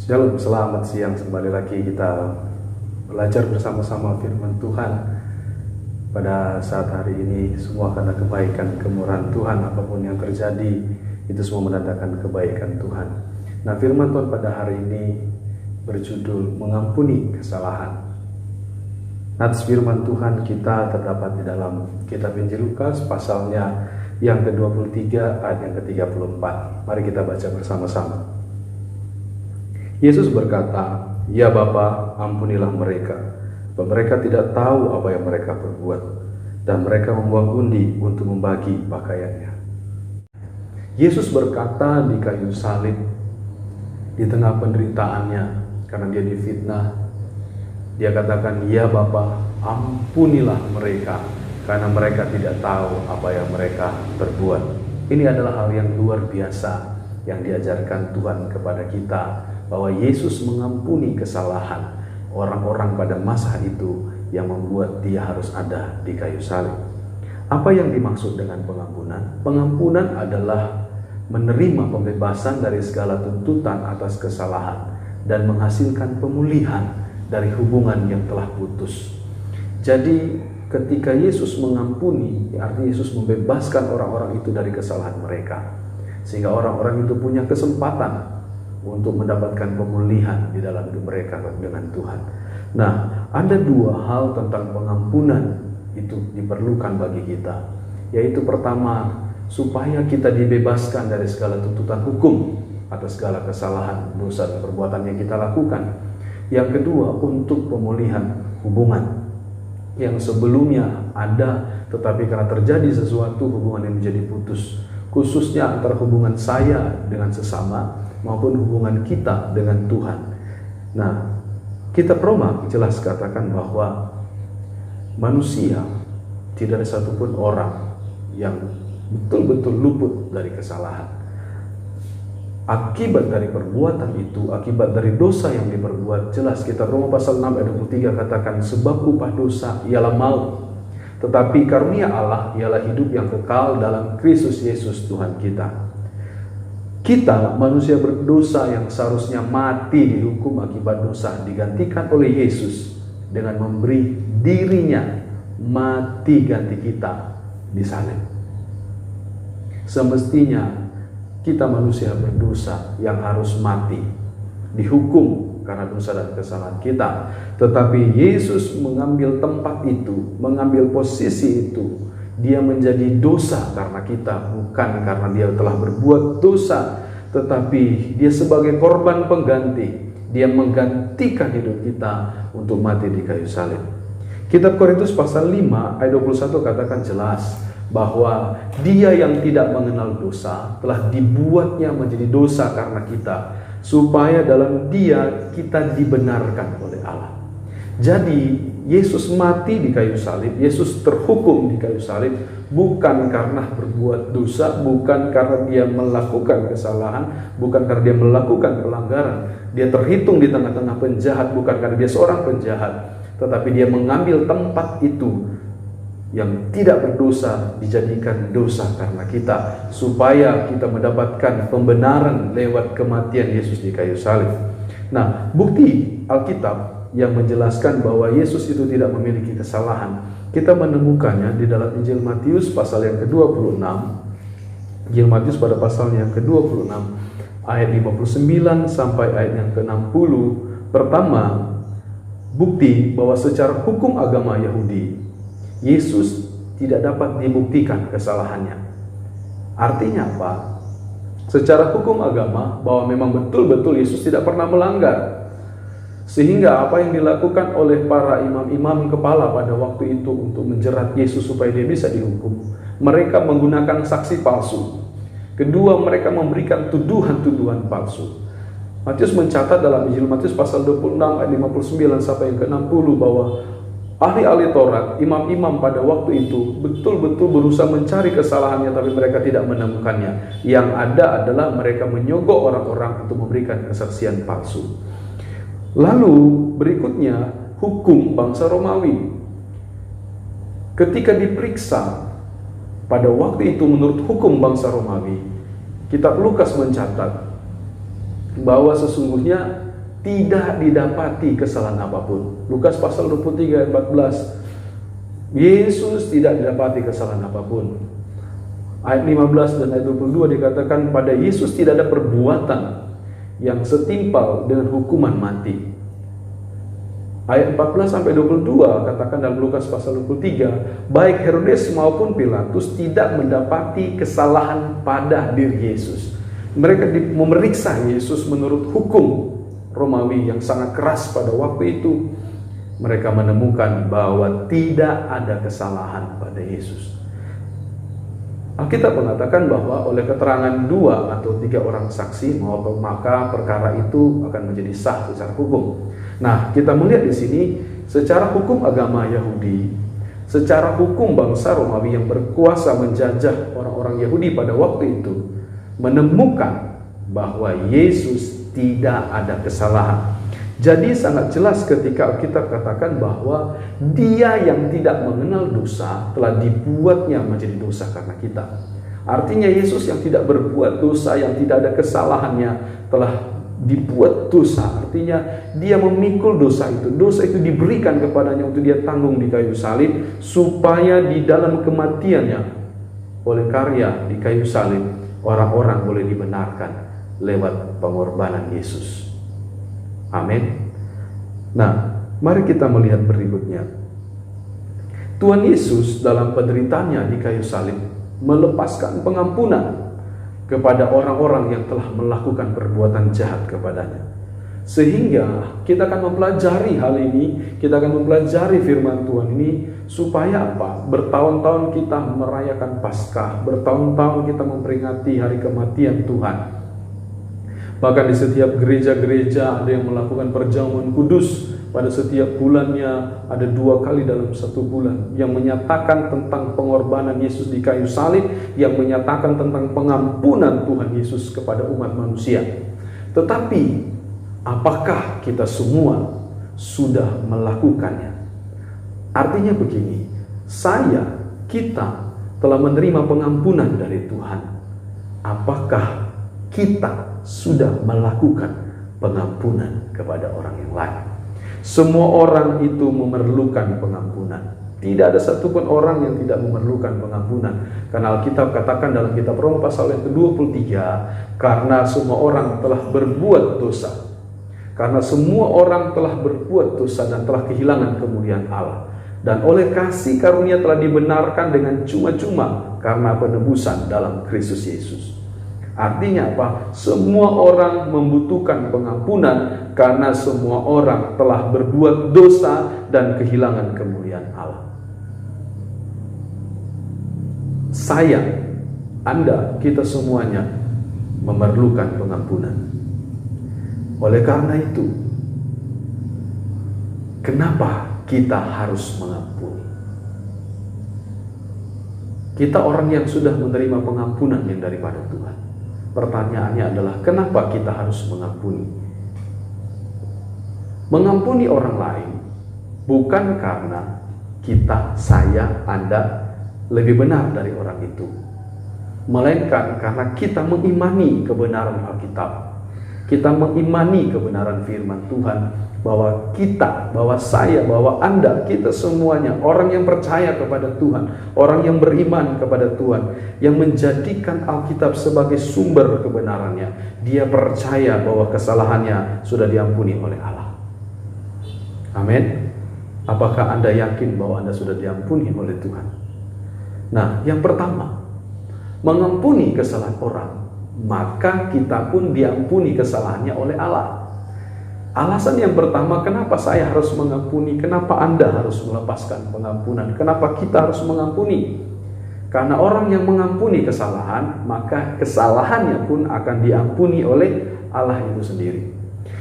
Shalom, selamat siang. Kembali lagi kita belajar bersama-sama firman Tuhan. Pada saat hari ini semua karena kebaikan kemurahan Tuhan, apapun yang terjadi itu semua menandakan kebaikan Tuhan. Nah, firman Tuhan pada hari ini berjudul mengampuni kesalahan. Nats firman Tuhan kita terdapat di dalam kitab Injil Lukas pasalnya yang ke-23 ayat yang ke-34. Mari kita baca bersama-sama. Yesus berkata, "Ya Bapa, ampunilah mereka, sebab mereka tidak tahu apa yang mereka perbuat." Dan mereka membuang undi untuk membagi pakaiannya. Yesus berkata di kayu salib, di tengah penderitaannya, karena dia difitnah, dia katakan, "Ya Bapa, ampunilah mereka, karena mereka tidak tahu apa yang mereka perbuat." Ini adalah hal yang luar biasa yang diajarkan Tuhan kepada kita, bahwa Yesus mengampuni kesalahan orang-orang pada masa itu yang membuat dia harus ada di kayu salib. Apa yang dimaksud dengan pengampunan? Pengampunan adalah menerima pembebasan dari segala tuntutan atas kesalahan dan menghasilkan pemulihan dari hubungan yang telah putus. Jadi ketika Yesus mengampuni, artinya Yesus membebaskan orang-orang itu dari kesalahan mereka, sehingga orang-orang itu punya kesempatan untuk mendapatkan pemulihan di dalam hidup mereka dengan Tuhan. Nah, ada dua hal tentang pengampunan itu diperlukan bagi kita, yaitu pertama, supaya kita dibebaskan dari segala tuntutan hukum atas segala kesalahan, dosa dan perbuatan yang kita lakukan. Yang kedua, untuk pemulihan hubungan yang sebelumnya ada, tetapi karena terjadi sesuatu, hubungan yang menjadi putus, khususnya antara hubungan saya dengan sesama maupun hubungan kita dengan Tuhan. Nah, kitab Roma jelas katakan bahwa manusia tidak ada satupun orang yang betul-betul luput dari kesalahan. Akibat dari perbuatan itu, akibat dari dosa yang diperbuat, jelas kitab Roma pasal 6 ayat 23 katakan, "Sebab upah dosa ialah maut, tetapi karunia Allah ialah hidup yang kekal dalam Kristus Yesus Tuhan kita." Kita manusia berdosa yang seharusnya mati dihukum akibat dosa digantikan oleh Yesus dengan memberi dirinya mati ganti kita di salib. Semestinya kita manusia berdosa yang harus mati dihukum karena dosa dan kesalahan kita, tetapi Yesus mengambil tempat itu, mengambil posisi itu. Dia menjadi dosa karena kita, bukan karena dia telah berbuat dosa, tetapi dia sebagai korban pengganti. Dia menggantikan hidup kita untuk mati di kayu salib. Kitab Korintus pasal 5 ayat 21 katakan jelas bahwa dia yang tidak mengenal dosa telah dibuatnya menjadi dosa karena kita, supaya dalam dia kita dibenarkan oleh Allah. Jadi Yesus mati di kayu salib, Yesus terhukum di kayu salib, bukan karena berbuat dosa, bukan karena dia melakukan kesalahan, bukan karena dia melakukan pelanggaran. Dia terhitung di tengah-tengah penjahat, bukan karena dia seorang penjahat, tetapi dia mengambil tempat itu yang tidak berdosa, dijadikan dosa karena kita, supaya kita mendapatkan pembenaran lewat kematian Yesus di kayu salib. Nah, bukti Alkitab yang menjelaskan bahwa Yesus itu tidak memiliki kesalahan, kita menemukannya di dalam Injil Matius pasal yang ke-26. Injil Matius pada pasal yang ke-26 ayat 59 sampai ayat yang ke-60. Pertama, bukti bahwa secara hukum agama Yahudi Yesus tidak dapat dibuktikan kesalahannya. Artinya apa? Secara hukum agama bahwa memang betul-betul Yesus tidak pernah melanggar, sehingga apa yang dilakukan oleh para imam-imam kepala pada waktu itu untuk menjerat Yesus supaya dia bisa dihukum, mereka menggunakan saksi palsu. Kedua, mereka memberikan tuduhan-tuduhan palsu. Matius mencatat dalam Injil Matius pasal 26 ayat 59 sampai yang ke-60 bahwa ahli-ahli Taurat, imam-imam pada waktu itu betul-betul berusaha mencari kesalahannya, tapi mereka tidak menemukannya. Yang ada adalah mereka menyogok orang-orang untuk memberikan kesaksian palsu. Lalu berikutnya, hukum bangsa Romawi. Ketika diperiksa pada waktu itu menurut hukum bangsa Romawi, kitab Lukas mencatat bahwa sesungguhnya tidak didapati kesalahan apapun. Lukas pasal 23 ayat 14. Yesus tidak didapati kesalahan apapun. Ayat 15 dan ayat 22 dikatakan pada Yesus tidak ada perbuatan yang setimpal dengan hukuman mati. Ayat 14 sampai 22 katakan dalam Lukas pasal 23, baik Herodes maupun Pilatus tidak mendapati kesalahan pada diri Yesus. Mereka memeriksa Yesus menurut hukum Romawi yang sangat keras pada waktu itu. Mereka menemukan bahwa tidak ada kesalahan pada Yesus. Alkitab mengatakan bahwa oleh keterangan 2 atau 3 orang saksi, maka perkara itu akan menjadi sah secara hukum. Nah, kita melihat di sini secara hukum agama Yahudi, secara hukum bangsa Romawi yang berkuasa menjajah orang-orang Yahudi pada waktu itu, menemukan bahwa Yesus tidak ada kesalahan. Jadi sangat jelas ketika Alkitab katakan bahwa dia yang tidak mengenal dosa telah dibuatnya menjadi dosa karena kita. Artinya Yesus yang tidak berbuat dosa, yang tidak ada kesalahannya telah dibuat dosa. Artinya dia memikul dosa itu. Dosa itu diberikan kepadanya untuk dia tanggung di kayu salib, supaya di dalam kematiannya oleh karya di kayu salib orang-orang boleh dibenarkan lewat pengorbanan Yesus. Amin. Nah, mari kita melihat berikutnya. Tuhan Yesus dalam penderitaannya di kayu salib melepaskan pengampunan kepada orang-orang yang telah melakukan perbuatan jahat kepadanya. Sehingga kita akan mempelajari hal ini, kita akan mempelajari firman Tuhan ini supaya apa? Bertahun-tahun kita merayakan Paskah, bertahun-tahun kita memperingati hari kematian Tuhan. Bahkan di setiap gereja-gereja ada yang melakukan perjamuan kudus pada setiap bulannya, ada 2 kali dalam 1 bulan, yang menyatakan tentang pengorbanan Yesus di kayu salib, yang menyatakan tentang pengampunan Tuhan Yesus kepada umat manusia. Tetapi apakah kita semua sudah melakukannya? Artinya begini, kita telah menerima pengampunan dari Tuhan. Apakah kita sudah melakukan pengampunan kepada orang yang lain? Semua orang itu memerlukan pengampunan. Tidak ada satupun orang yang tidak memerlukan pengampunan. Karena Alkitab katakan dalam kitab Roma pasal yang ke-23, karena semua orang telah berbuat dosa. Karena semua orang telah berbuat dosa dan telah kehilangan kemuliaan Allah. Dan oleh kasih karunia telah dibenarkan dengan cuma-cuma karena penebusan dalam Kristus Yesus. Artinya apa? Semua orang membutuhkan pengampunan karena semua orang telah berbuat dosa dan kehilangan kemuliaan Allah. Saya, Anda, kita semuanya memerlukan pengampunan. Oleh karena itu, kenapa kita harus mengampuni? Kita orang yang sudah menerima pengampunan yang daripada Tuhan. Pertanyaannya adalah kenapa kita harus mengampuni? Mengampuni orang lain bukan karena saya, Anda lebih benar dari orang itu, melainkan karena kita mengimani kebenaran Alkitab. Kita mengimani kebenaran firman Tuhan bahwa saya, Anda, kita semuanya orang yang percaya kepada Tuhan, orang yang beriman kepada Tuhan, yang menjadikan Alkitab sebagai sumber kebenarannya. Dia percaya bahwa kesalahannya sudah diampuni oleh Allah. Amin. Apakah Anda yakin bahwa Anda sudah diampuni oleh Tuhan? Nah, yang pertama, mengampuni kesalahan orang, maka kita pun diampuni kesalahannya oleh Allah. Alasan yang pertama, kenapa saya harus mengampuni? Kenapa Anda harus melepaskan pengampunan? Kenapa kita harus mengampuni? Karena orang yang mengampuni kesalahan, maka kesalahannya pun akan diampuni oleh Allah itu sendiri.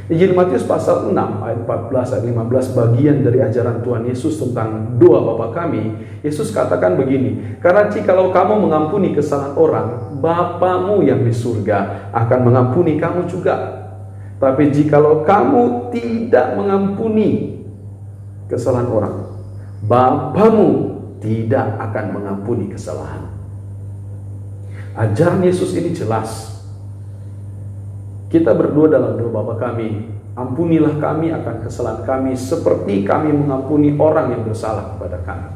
Injil Matius pasal 6 ayat 14 ayat 15, bagian dari ajaran Tuhan Yesus tentang doa Bapa kami. Yesus katakan begini, karena jikalau kamu mengampuni kesalahan orang, Bapamu yang di surga akan mengampuni kamu juga. Tapi jikalau kamu tidak mengampuni kesalahan orang, Bapamu tidak akan mengampuni kesalahan. Ajaran Yesus ini jelas. Kita berdua dalam doa Bapa kami, Ampunilah kami akan kesalahan kami seperti kami mengampuni orang yang bersalah kepada kami.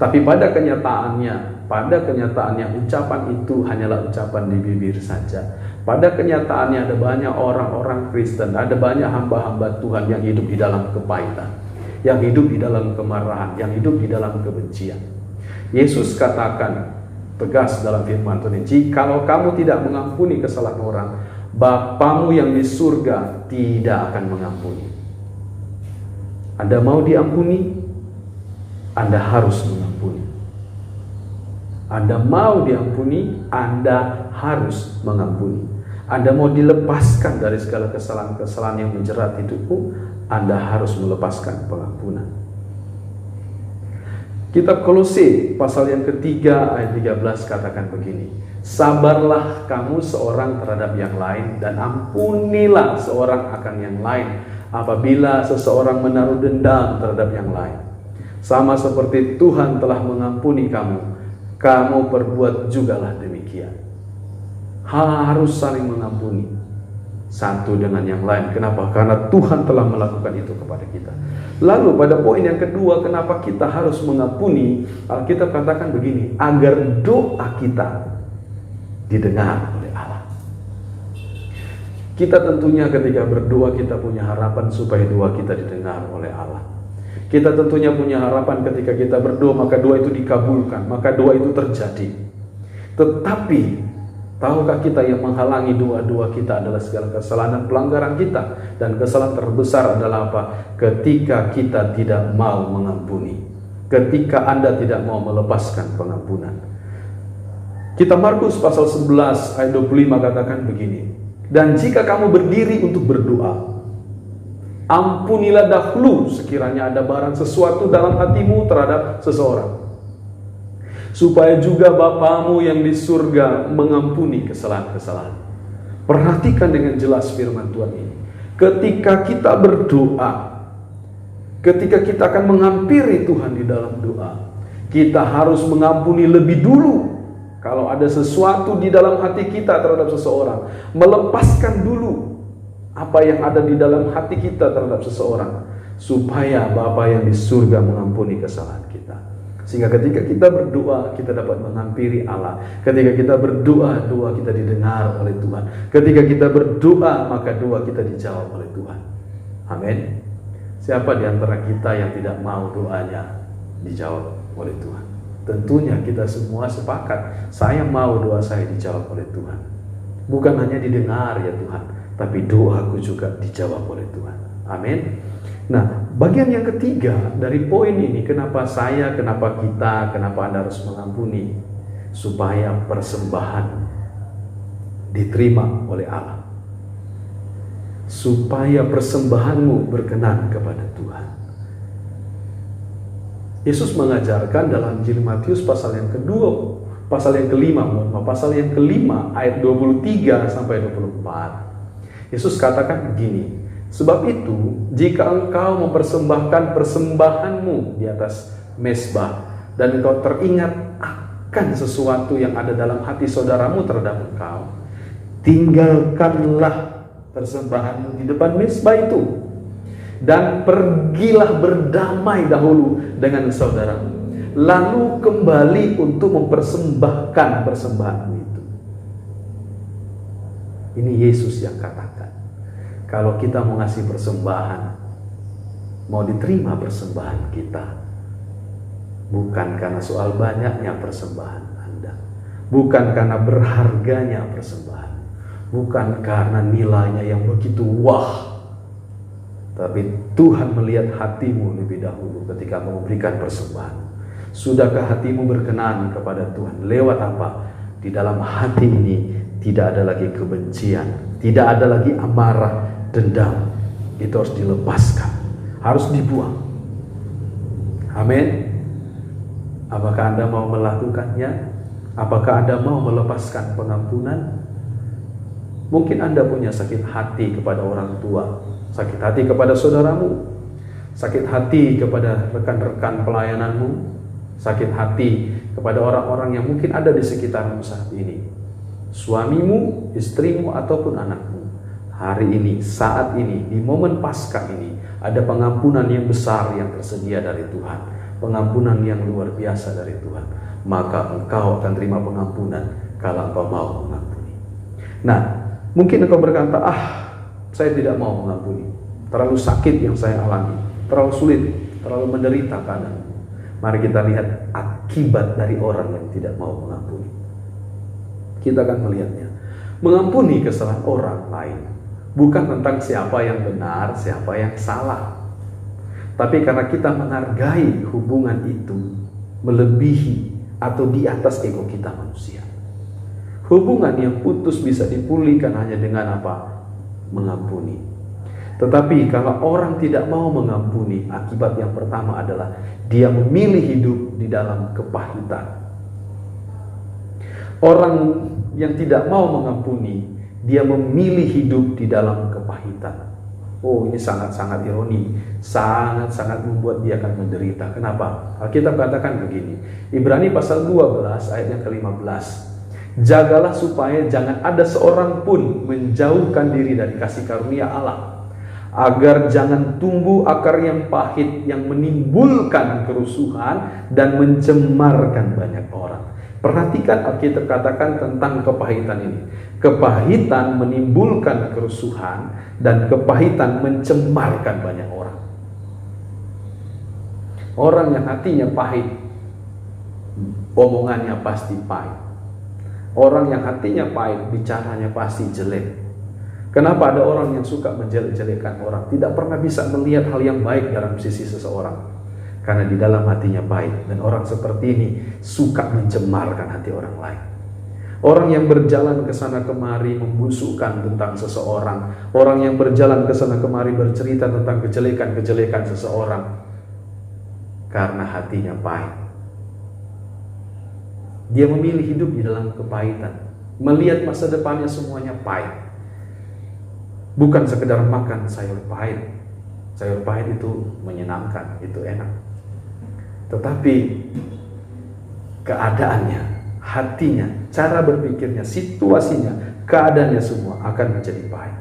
Tapi pada kenyataannya ucapan itu hanyalah ucapan di bibir saja. Pada kenyataannya ada banyak orang-orang Kristen, ada banyak hamba-hamba Tuhan yang hidup di dalam kepahitan, yang hidup di dalam kemarahan, yang hidup di dalam kebencian. Yesus katakan tegas dalam firman Tuhan, "Jikalau kamu tidak mengampuni kesalahan orang, Bapamu yang di surga tidak akan mengampuni." Anda mau diampuni? Anda harus mengampuni. Anda mau diampuni? Anda harus mengampuni. Anda mau dilepaskan dari segala kesalahan-kesalahan yang menjerat hidupmu? Anda harus melepaskan pengampunan. Kitab Kolose pasal yang ketiga ayat 13 katakan begini, "Sabarlah kamu seorang terhadap yang lain dan ampunilah seorang akan yang lain apabila seseorang menaruh dendam terhadap yang lain. Sama seperti Tuhan telah mengampuni kamu, kamu perbuat jugalah demikian." Harus saling mengampuni satu dengan yang lain. Kenapa? Karena Tuhan telah melakukan itu kepada kita. Lalu pada poin yang kedua, kenapa kita harus mengampuni? Alkitab katakan begini, agar doa kita didengar oleh Allah. Kita tentunya ketika berdoa kita punya harapan supaya doa kita didengar oleh Allah. Kita tentunya punya harapan ketika kita berdoa maka doa itu dikabulkan, maka doa itu terjadi. Tetapi tahukah kita yang menghalangi doa-doa kita adalah segala kesalahan dan pelanggaran kita. Dan kesalahan terbesar adalah apa? Ketika kita tidak mau mengampuni. Ketika Anda tidak mau melepaskan pengampunan. Kita Markus pasal 11 ayat 25 katakan begini, "Dan jika kamu berdiri untuk berdoa, ampunilah dahulu sekiranya ada barang sesuatu dalam hatimu terhadap seseorang, supaya juga Bapamu yang di surga mengampuni kesalahan-kesalahan." Perhatikan dengan jelas firman Tuhan ini. Ketika kita berdoa, ketika kita akan menghampiri Tuhan di dalam doa, kita harus mengampuni lebih dulu. Kalau ada sesuatu di dalam hati kita terhadap seseorang, melepaskan dulu apa yang ada di dalam hati kita terhadap seseorang, supaya Bapa yang di surga mengampuni kesalahan kita. Sehingga ketika kita berdoa, kita dapat menghampiri Allah. Ketika kita berdoa, doa kita didengar oleh Tuhan. Ketika kita berdoa, maka doa kita dijawab oleh Tuhan. Amin. Siapa di antara kita yang tidak mau doanya dijawab oleh Tuhan? Tentunya kita semua sepakat, saya mau doa saya dijawab oleh Tuhan. Bukan hanya didengar ya Tuhan, tapi doaku juga dijawab oleh Tuhan. Amin. Nah, bagian yang ketiga dari poin ini, kenapa saya, kenapa kita, kenapa Anda harus mengampuni? Supaya persembahan diterima oleh Allah. Supaya persembahanmu berkenan kepada Tuhan. Yesus mengajarkan dalam Injil Matius pasal yang kelima ayat 23 sampai 24. Yesus katakan begini, "Sebab itu, jika engkau mempersembahkan persembahanmu di atas mezbah, dan engkau teringat akan sesuatu yang ada dalam hati saudaramu terhadap engkau, tinggalkanlah persembahanmu di depan mezbah itu, dan pergilah berdamai dahulu dengan saudaramu, lalu kembali untuk mempersembahkan persembahanmu itu." Ini Yesus yang katakan. Kalau kita mau ngasih persembahan, mau diterima persembahan kita, bukan karena soal banyaknya persembahan Anda, bukan karena berharganya persembahan, bukan karena nilainya yang begitu wah, tapi Tuhan melihat hatimu lebih dahulu ketika memberikan persembahan. Sudahkah hatimu berkenan kepada Tuhan? Lewat apa? Di dalam hati ini tidak ada lagi kebencian, tidak ada lagi amarah, dendam. Itu harus dilepaskan, harus dibuang. Amin. Apakah Anda mau melakukannya? Apakah Anda mau melepaskan pengampunan? Mungkin Anda punya sakit hati kepada orang tua, sakit hati kepada saudaramu, sakit hati kepada rekan-rekan pelayananmu, sakit hati kepada orang-orang yang mungkin ada di sekitarmu saat ini, suamimu, istrimu, ataupun anakmu. hari ini, saat ini, di momen Paskah ini, ada pengampunan yang besar yang tersedia dari Tuhan, pengampunan yang luar biasa dari Tuhan, maka engkau akan terima pengampunan kalau engkau mau mengampuni. Nah, mungkin engkau berkata, saya tidak mau mengampuni, terlalu sakit yang saya alami, terlalu sulit, terlalu menderita keadaan. Mari kita lihat akibat dari orang yang tidak mau mengampuni. Kita akan melihatnya. Mengampuni kesalahan orang lain bukan tentang siapa yang benar, siapa yang salah. Tapi karena kita menghargai hubungan itu melebihi atau di atas ego kita manusia. Hubungan yang putus bisa dipulihkan hanya dengan apa? Mengampuni. Tetapi kalau orang tidak mau mengampuni, akibat yang pertama adalah dia memilih hidup di dalam kepahitan. Orang yang tidak mau mengampuni, dia memilih hidup di dalam kepahitan. Oh, ini sangat-sangat ironi, sangat-sangat membuat dia akan menderita. Kenapa? Alkitab katakan begini, Ibrani pasal 12 ayat yang ke-15. Jagalah supaya jangan ada seorang pun menjauhkan diri dari kasih karunia Allah, agar jangan tumbuh akar yang pahit yang menimbulkan kerusuhan dan mencemarkan banyak orang. Perhatikan Alkitab katakan tentang kepahitan ini. Kepahitan menimbulkan kerusuhan dan kepahitan mencemarkan banyak orang. Orang yang hatinya pahit, omongannya pasti pahit. Orang yang hatinya pahit, bicaranya pasti jelek. Kenapa ada orang yang suka menjelek-jelekan orang? Tidak pernah bisa melihat hal yang baik dalam sisi seseorang. Karena di dalam hatinya pahit. Dan orang seperti ini suka mencemarkan hati orang lain. Orang yang berjalan ke sana kemari membusukkan tentang seseorang. Orang yang berjalan ke sana kemari bercerita tentang kejelekan-kejelekan seseorang. Karena hatinya pahit. Dia memilih hidup di dalam kepahitan. Melihat masa depannya semuanya pahit. Bukan sekedar makan sayur pahit. Sayur pahit itu menyenangkan, itu enak. Tetapi keadaannya, hatinya, cara berpikirnya, situasinya, keadaannya semua akan menjadi pahit.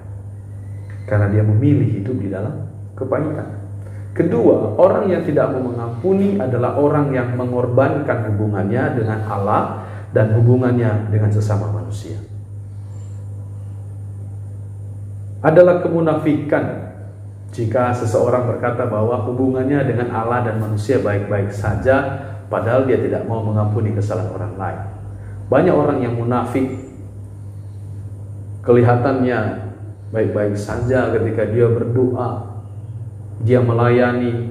Karena dia memilih hidup di dalam kepahitan. Kedua, orang yang tidak mau mengampuni adalah orang yang mengorbankan hubungannya dengan Allah dan hubungannya dengan sesama manusia. Adalah kemunafikan jika seseorang berkata bahwa hubungannya dengan Allah dan manusia baik-baik saja, padahal dia tidak mau mengampuni kesalahan orang lain. Banyak orang yang munafik, kelihatannya baik-baik saja ketika dia berdoa, dia melayani,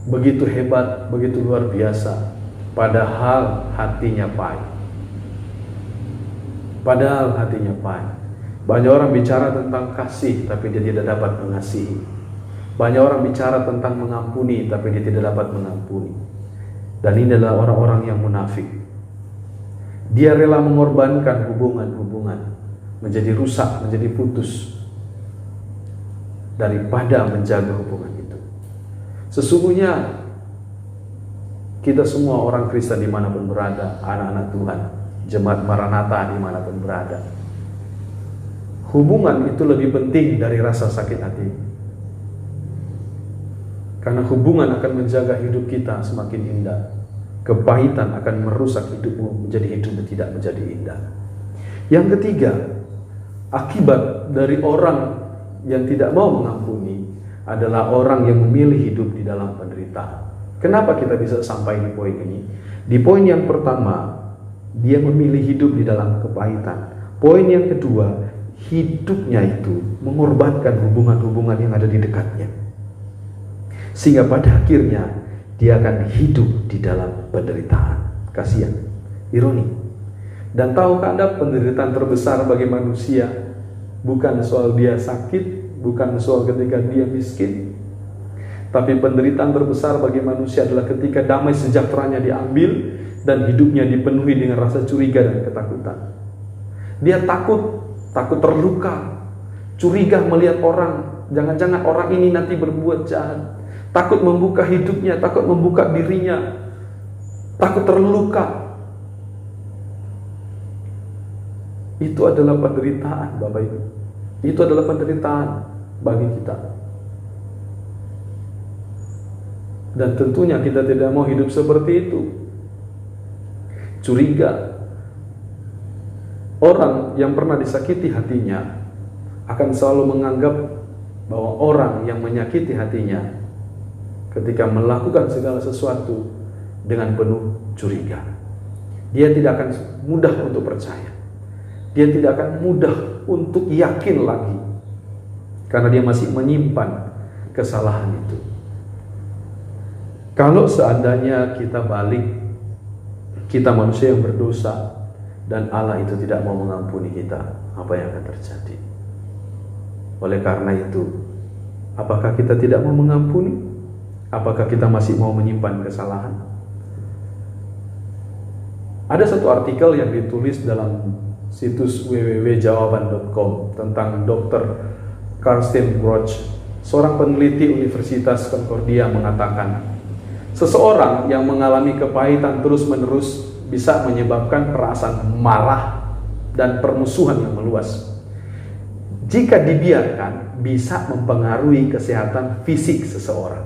begitu hebat, begitu luar biasa, padahal hatinya pahit. Padahal hatinya pahit. Banyak orang bicara tentang kasih, tapi dia tidak dapat mengasihi. Banyak orang bicara tentang mengampuni, tapi dia tidak dapat mengampuni. Dan ini adalah orang-orang yang munafik. Dia rela mengorbankan hubungan-hubungan menjadi rusak, menjadi putus, daripada menjaga hubungan itu. Sesungguhnya kita semua orang Kristen dimanapun berada, anak-anak Tuhan, jemaat Maranatha dimanapun berada, hubungan itu lebih penting dari rasa sakit hati. Karena hubungan akan menjaga hidup kita semakin indah. Kepahitan akan merusak hidupmu menjadi hidup tidak menjadi indah. Yang ketiga, akibat dari orang yang tidak mau mengampuni adalah orang yang memilih hidup di dalam penderitaan. Kenapa kita bisa sampai di poin ini? Di poin yang pertama, dia memilih hidup di dalam kepahitan. Poin yang kedua, hidupnya itu mengorbankan hubungan-hubungan yang ada di dekatnya. Sehingga pada akhirnya dia akan hidup di dalam penderitaan. Kasihan, ironi. Dan tahukah Anda penderitaan terbesar bagi manusia bukan soal dia sakit, bukan soal ketika dia miskin, tapi penderitaan terbesar bagi manusia adalah ketika damai sejahteranya diambil dan hidupnya dipenuhi dengan rasa curiga dan ketakutan. Dia takut terluka, curiga melihat orang, jangan-jangan orang ini nanti berbuat jahat, takut membuka hidupnya, takut membuka dirinya, takut terluka. Itu adalah penderitaan, Bapak Ibu. Itu adalah penderitaan bagi kita. Dan tentunya kita tidak mau hidup seperti itu. Curiga. Orang yang pernah disakiti hatinya akan selalu menganggap bahwa orang yang menyakiti hatinya ketika melakukan segala sesuatu dengan penuh curiga. Dia tidak akan mudah untuk percaya. Dia tidak akan mudah untuk yakin lagi. Karena dia masih menyimpan kesalahan itu. Kalau seandainya kita balik, kita manusia yang berdosa, dan Allah itu tidak mau mengampuni kita, apa yang akan terjadi? Oleh karena itu, apakah kita tidak mau mengampuni? Apakah kita masih mau menyimpan kesalahan? Ada satu artikel yang ditulis dalam situs www.jawaban.com tentang Dr. Karsten Brauch, seorang peneliti Universitas Concordia, mengatakan, seseorang yang mengalami kepahitan terus-menerus bisa menyebabkan perasaan marah dan permusuhan yang meluas. Jika dibiarkan, bisa mempengaruhi kesehatan fisik seseorang.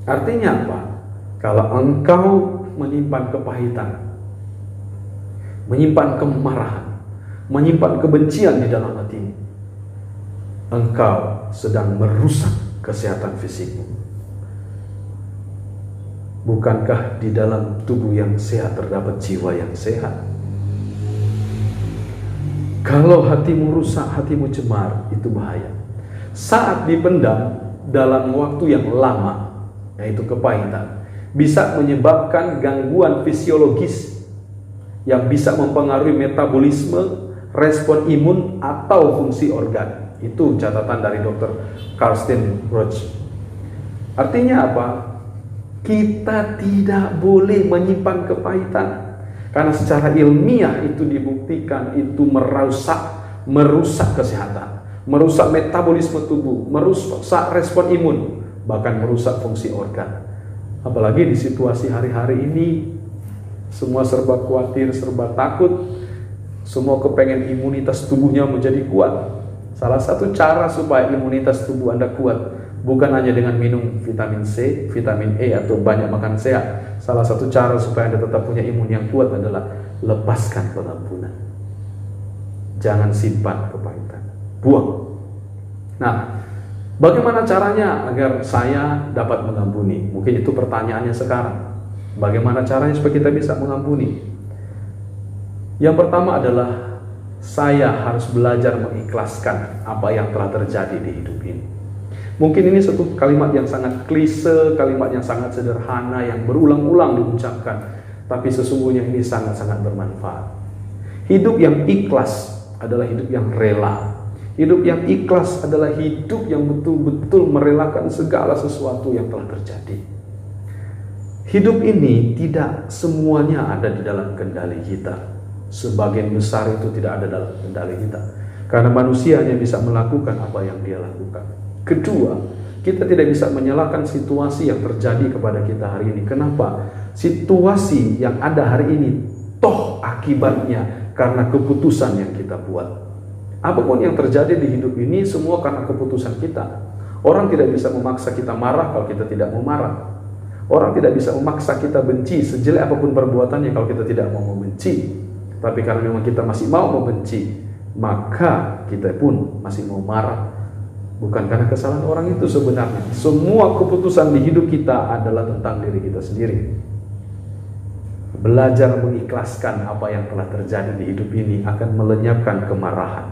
Artinya apa? Kalau engkau menyimpan kepahitan, menyimpan kemarahan, menyimpan kebencian di dalam hatimu, engkau sedang merusak kesehatan fisikmu. Bukankah di dalam tubuh yang sehat terdapat jiwa yang sehat? Kalau hatimu rusak, hatimu cemar, itu bahaya. Saat dipendam dalam waktu yang lama, yaitu kepahitan, bisa menyebabkan gangguan fisiologis yang bisa mempengaruhi metabolisme, respon imun, atau fungsi organ. Itu catatan dari Dr. Karsten Brauch. Artinya apa? Kita tidak boleh menyimpan kepahitan, karena secara ilmiah itu dibuktikan itu merusak kesehatan, merusak metabolisme tubuh, merusak respon imun, bahkan merusak fungsi organ. Apalagi di situasi hari-hari ini, semua serba khawatir, serba takut, semua kepengen imunitas tubuhnya menjadi kuat. Salah satu cara supaya imunitas tubuh Anda kuat bukan hanya dengan minum vitamin C, vitamin E, atau banyak makan sehat. Salah satu cara supaya Anda tetap punya imun yang kuat adalah lepaskan pengampunan. Jangan simpan kepahitan, buang. Nah, bagaimana caranya agar saya dapat mengampuni? Mungkin itu pertanyaannya sekarang. Bagaimana caranya supaya kita bisa mengampuni? Yang pertama adalah saya harus belajar mengikhlaskan apa yang telah terjadi di hidup ini. Mungkin ini satu kalimat yang sangat klise, kalimat yang sangat sederhana, yang berulang-ulang diucapkan, tapi sesungguhnya ini sangat-sangat bermanfaat. Hidup yang ikhlas adalah hidup yang rela. Hidup yang ikhlas adalah hidup yang betul-betul merelakan segala sesuatu yang telah terjadi. Hidup ini tidak semuanya ada di dalam kendali kita. Sebagian besar itu tidak ada dalam kendali kita. Karena manusia hanya bisa melakukan apa yang dia lakukan. Kedua, kita tidak bisa menyalahkan situasi yang terjadi kepada kita hari ini. Kenapa? Situasi yang ada hari ini toh akibatnya karena keputusan yang kita buat. Apapun yang terjadi di hidup ini semua karena keputusan kita. Orang tidak bisa memaksa kita marah kalau kita tidak mau marah. Orang tidak bisa memaksa kita benci sejelek apapun perbuatannya kalau kita tidak mau membenci. Tapi karena memang kita masih mau membenci, maka kita pun masih mau marah. Bukan karena kesalahan orang itu sebenarnya. Semua keputusan di hidup kita adalah tentang diri kita sendiri. Belajar mengikhlaskan apa yang telah terjadi di hidup ini akan melenyapkan kemarahan,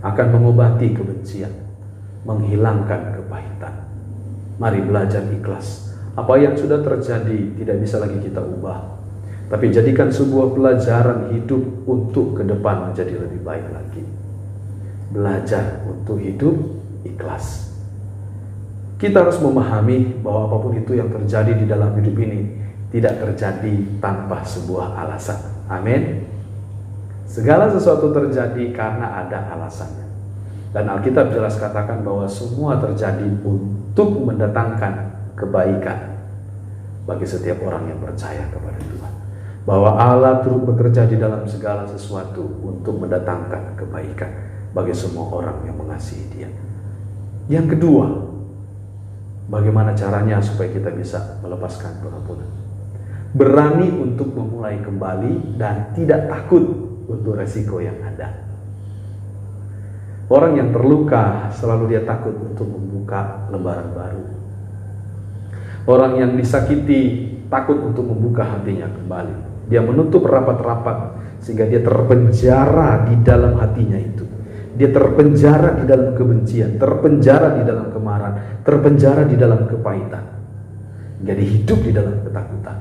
akan mengobati kebencian, menghilangkan kepahitan. Mari belajar ikhlas. Apa yang sudah terjadi tidak bisa lagi kita ubah, tapi jadikan sebuah pelajaran hidup untuk ke depan menjadi lebih baik lagi. Belajar untuk hidup ikhlas. Kita harus memahami bahwa apapun itu yang terjadi di dalam hidup ini tidak terjadi tanpa sebuah alasan. Amin. Segala sesuatu terjadi karena ada alasannya. Dan Alkitab jelas katakan bahwa semua terjadi untuk mendatangkan kebaikan bagi setiap orang yang percaya kepada Tuhan. bahwa Allah turut bekerja di dalam segala sesuatu untuk mendatangkan kebaikan bagi semua orang yang mengasihi Dia. Yang kedua, bagaimana caranya supaya kita bisa melepaskan pengampunan? Berani untuk memulai kembali dan tidak takut untuk resiko yang ada. Orang yang terluka selalu dia takut untuk membuka lembaran baru. Orang yang disakiti takut untuk membuka hatinya kembali. Dia menutup rapat-rapat sehingga dia terpenjara di dalam hatinya itu. Dia terpenjara di dalam kebencian, terpenjara di dalam kemarahan, terpenjara di dalam kepahitan. Jadi hidup di dalam ketakutan.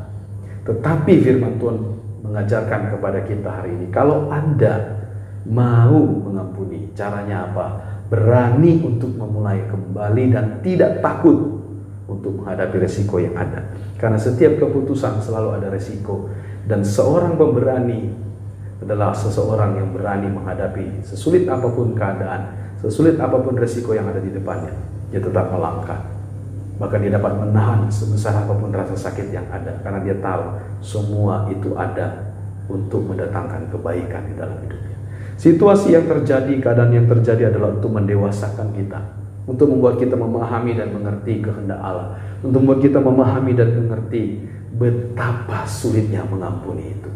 Tetapi firman Tuhan mengajarkan kepada kita hari ini, kalau Anda mau mengampuni, caranya apa? Berani untuk memulai kembali dan tidak takut untuk menghadapi resiko yang ada. Karena setiap keputusan selalu ada resiko. Dan seorang pemberani adalah seseorang yang berani menghadapi sesulit apapun keadaan, sesulit apapun resiko yang ada di depannya. Dia tetap melangkah. Maka dia dapat menahan sebesar apapun rasa sakit yang ada. Karena dia tahu semua itu ada untuk mendatangkan kebaikan di dalam hidupnya. Situasi yang terjadi, keadaan yang terjadi adalah untuk mendewasakan kita, untuk membuat kita memahami dan mengerti kehendak Allah, untuk membuat kita memahami dan mengerti betapa sulitnya mengampuni itu.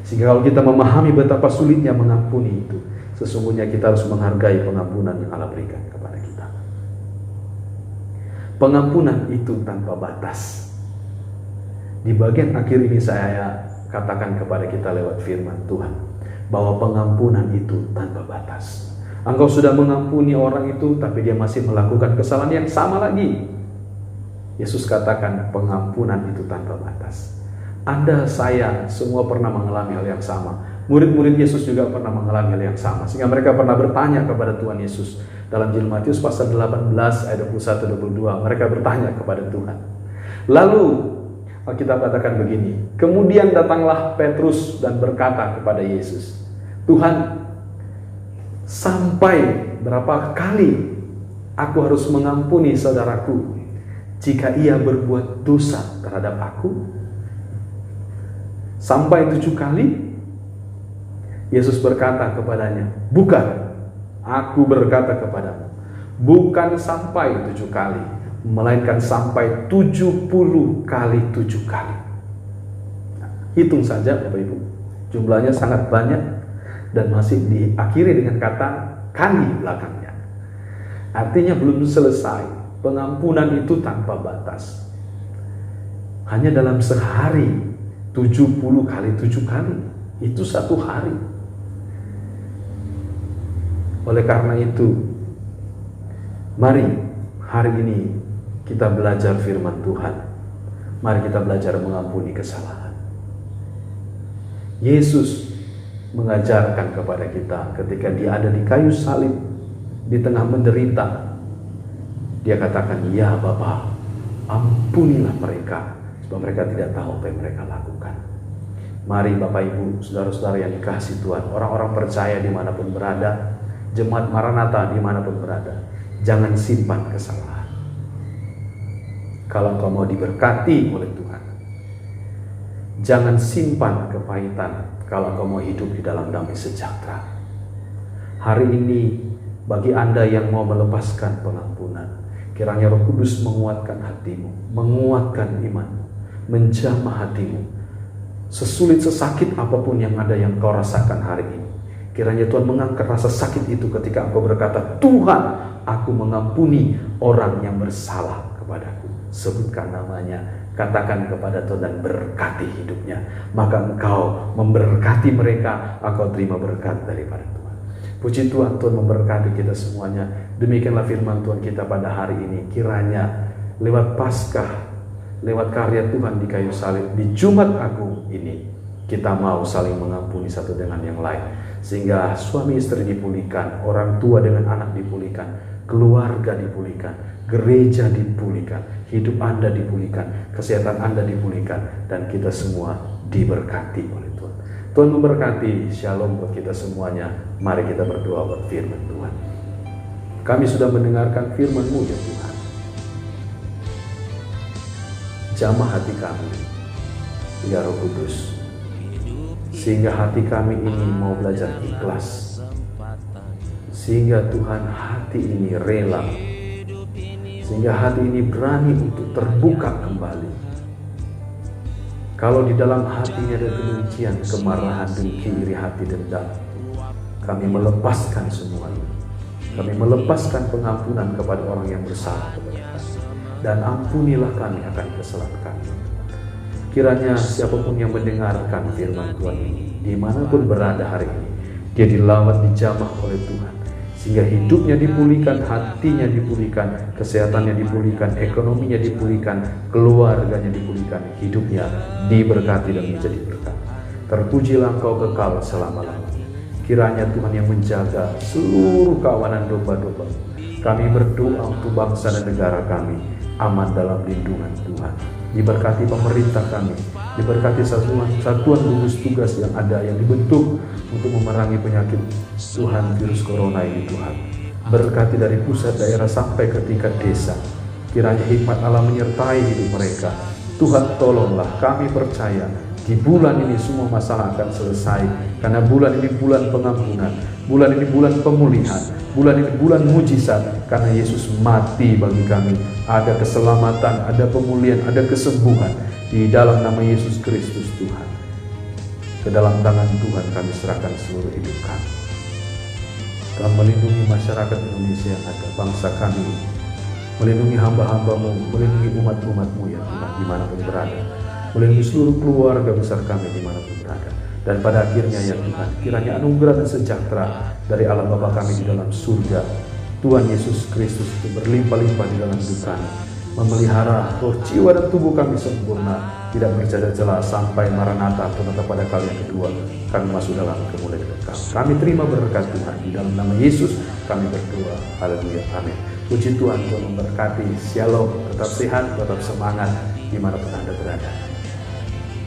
Sehingga kalau kita memahami betapa sulitnya mengampuni itu, sesungguhnya kita harus menghargai pengampunan yang Allah berikan kepada kita. Pengampunan itu tanpa batas. Di bagian akhir ini saya katakan kepada kita lewat firman Tuhan, bahwa pengampunan itu tanpa batas. Engkau sudah mengampuni orang itu, tapi dia masih melakukan kesalahan yang sama lagi. Yesus katakan pengampunan itu tanpa batas. Anda, saya, semua pernah mengalami hal yang sama. Murid-murid Yesus juga pernah mengalami hal yang sama. Sehingga mereka pernah bertanya kepada Tuhan Yesus. Dalam Injil Matius pasal 18 ayat 21-22. Mereka bertanya kepada Tuhan. Lalu Alkitab katakan begini. Kemudian datanglah Petrus dan berkata kepada Yesus, Tuhan, sampai berapa kali aku harus mengampuni saudaraku jika ia berbuat dosa terhadap aku? Sampai 7 kali? Yesus berkata kepadanya, bukan, aku berkata kepadamu, bukan sampai 7 kali, melainkan sampai 70 kali 7 kali. Nah, hitung saja Bapak Ibu, jumlahnya sangat banyak dan masih diakhiri dengan kata kali belakangnya. Artinya belum selesai. Pengampunan itu tanpa batas. Hanya dalam sehari 70 kali 7 kali. Itu 1 hari. Oleh karena itu, mari hari ini kita belajar firman Tuhan. Mari kita belajar mengampuni kesalahan. Yesus mengajarkan kepada kita ketika dia ada di kayu salib, di tengah menderita, dia katakan, ya Bapa, ampunilah mereka, sebab mereka tidak tahu apa yang mereka lakukan. Mari Bapak Ibu, saudara-saudara yang dikasihi Tuhan, orang-orang percaya dimanapun berada, jemaat Maranatha dimanapun berada, jangan simpan kesalahan. Kalau engkau mau diberkati oleh Tuhan, jangan simpan kepahitan kalau engkau mau hidup di dalam damai sejahtera. Hari ini, bagi Anda yang mau melepaskan pengampunan, kiranya Roh Kudus menguatkan hatimu, menguatkan imanmu, menjamah hatimu. Sesulit sesakit apapun yang ada yang kau rasakan hari ini, kiranya Tuhan mengangkat rasa sakit itu ketika engkau berkata, Tuhan, aku mengampuni orang yang bersalah kepadaku. Sebutkan namanya, katakan kepada Tuhan dan berkati hidupnya. Maka engkau memberkati mereka, engkau terima berkat daripada Tuhan. Puji Tuhan, Tuhan memberkati kita semuanya. Demikianlah firman Tuhan kita pada hari ini. Kiranya lewat Paskah, lewat karya Tuhan di kayu salib, di Jumat Agung ini, kita mau saling mengampuni satu dengan yang lain. Sehingga suami istri dipulihkan, orang tua dengan anak dipulihkan, keluarga dipulihkan, gereja dipulihkan, hidup Anda dipulihkan, kesehatan Anda dipulihkan, dan kita semua diberkati oleh Tuhan. Tuhan memberkati. Shalom buat kita semuanya. Mari kita berdoa buat firman Tuhan. Kami sudah mendengarkan firman-Mu ya Tuhan. Jamah hati kami, ya Roh Kudus. sehingga hati kami ini mau belajar ikhlas, sehingga Tuhan hati ini rela, sehingga hati ini berani untuk terbuka kembali. Kalau di dalam hatinya ada kebencian, kemarahan, dengki, iri hati, dendam, kami melepaskan semuanya. Kami melepaskan pengampunan kepada orang yang bersalah kepada kami, dan ampunilah kami akan kesalahan kami. Kiranya siapapun yang mendengarkan firman Tuhan ini, dimanapun berada hari ini, dia dilawat, dijamah oleh Tuhan, sehingga hidupnya dipulihkan, hatinya dipulihkan, kesehatannya dipulihkan, ekonominya dipulihkan, keluarganya dipulihkan, hidupnya diberkati dan menjadi berkat. Terpujilah Engkau kekal selama-lamanya. Kiranya Tuhan yang menjaga seluruh kawanan domba-domba. Kami berdoa untuk bangsa dan negara kami aman dalam lindungan Tuhan. Diberkati pemerintah kami, diberkati satuan gugus tugas yang ada, yang dibentuk untuk memerangi penyakit Tuhan virus corona ini Tuhan. Berkati dari pusat daerah sampai ke tingkat desa. Kiranya hikmat Allah menyertai hidup mereka. Tuhan tolonglah, kami percaya di bulan ini semua masalah akan selesai, karena bulan ini bulan pengampunan, bulan ini bulan pemulihan, bulan ini bulan mujizat, karena Yesus mati bagi kami. Ada keselamatan, ada pemulihan, ada kesembuhan di dalam nama Yesus Kristus Tuhan. Ke dalam tangan Tuhan kami serahkan seluruh hidup kami. Kau melindungi masyarakat Indonesia yang ada, bangsa kami, melindungi hamba-hambamu, melindungi umat-umatmu ya Tuhan dimanapun berada, melindungi seluruh keluarga besar kami dimanapun berada. Dan pada akhirnya ya Tuhan, kiranya anugerah dan sejahtera dari Allah Bapa kami di dalam surga, Tuhan Yesus Kristus itu berlimpah-limpah di dalam hidup kami, memelihara roh, jiwa dan tubuh kami sempurna, tidak bercacat celah sampai Maranatha atau pada kali yang kedua kami masuk dalam kemuliaan kekal. Kami terima berkat Tuhan di dalam nama Yesus kami berdoa. Haleluya, amin. Puji Tuhan, Tuhan memberkati. Shalom, tetap sehat, tetap semangat dimanapun Anda berada.